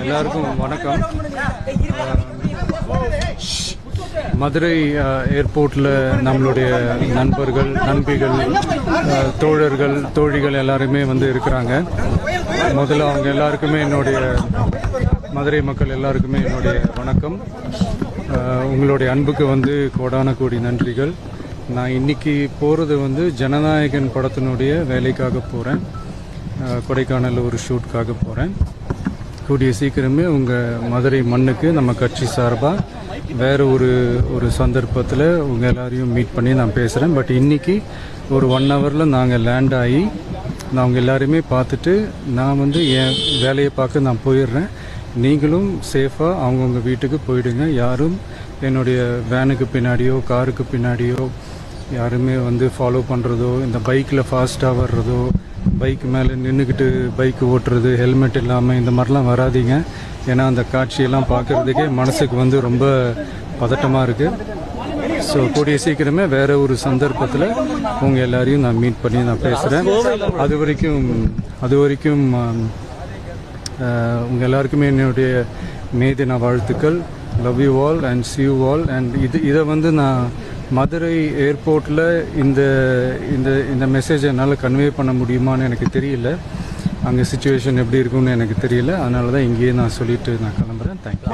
எல்லாருக்கும் வணக்கம். மதுரை ஏர்போர்ட்டில் நம்மளுடைய நண்பர்கள், நண்பிகள், தோழர்கள், தோழிகள் எல்லாருமே வந்து இருக்கிறாங்க. முதல்ல அவங்க எல்லாருக்குமே என்னுடைய மதுரை மக்கள் எல்லாருக்குமே என்னுடைய வணக்கம். உங்களுடைய அன்புக்கு வந்து கோடான கோடி நன்றிகள். நான் இன்னைக்கு போகிறது வந்து ஜனநாயகன் படத்தினுடைய வேலைக்காக போகிறேன். கொடைக்கானல் ஒரு ஷூட்காக போகிறேன். கூடிய சீக்கிரமே உங்கள் மதுரை மண்ணுக்கு நம்ம கட்சி சார்பாக வேறு ஒரு சந்தர்ப்பத்தில் உங்கள் எல்லாரையும் மீட் பண்ணி நான் பேசுகிறேன். பட் இன்றைக்கி ஒரு 1 ஹவரில் நாங்கள் லேண்ட் ஆகி நான் அவங்க எல்லாருமே பார்த்துட்டு நான் வந்து என் வேலையை பார்க்க நான் போயிடுறேன். நீங்களும் சேஃபாக அவங்கவுங்க வீட்டுக்கு போயிடுங்க. யாரும் என்னுடைய வேனுக்கு பின்னாடியோ காருக்கு பின்னாடியோ யாருமே வந்து ஃபாலோ பண்ணுறதோ, இந்த பைக்கில் ஃபாஸ்ட்டாக வர்றதோ, பைக் மேலே நின்றுக்கிட்டு பைக் ஓட்டுறது, ஹெல்மெட் இல்லாமல் இந்த மாதிரிலாம் வராதிங்க. ஏன்னா அந்த காட்சியெல்லாம் பார்க்குறதுக்கே மனசுக்கு வந்து ரொம்ப பதட்டமாக இருக்குது. ஸோ கூடிய சீக்கிரமே வேறு ஒரு சந்தர்ப்பத்தில் உங்கள் எல்லாரையும் நான் மீட் பண்ணி நான் பேசுகிறேன். அது வரைக்கும் உங்கள் எல்லாருக்குமே என்னுடைய மே தின வாழ்த்துக்கள். Love you all and see you all. And இதை வந்து நான் மதுரை ஏர்போர்ட்டில் இந்த மெசேஜை என்னால் கன்வே பண்ண முடியுமான்னு எனக்கு தெரியல. அங்கே சிச்சுவேஷன் எப்படி இருக்குன்னு எனக்கு தெரியல. அதனால தான் இங்கேயே நான் சொல்லிட்டு நான் கிளம்புறேன். தேங்க்யூ.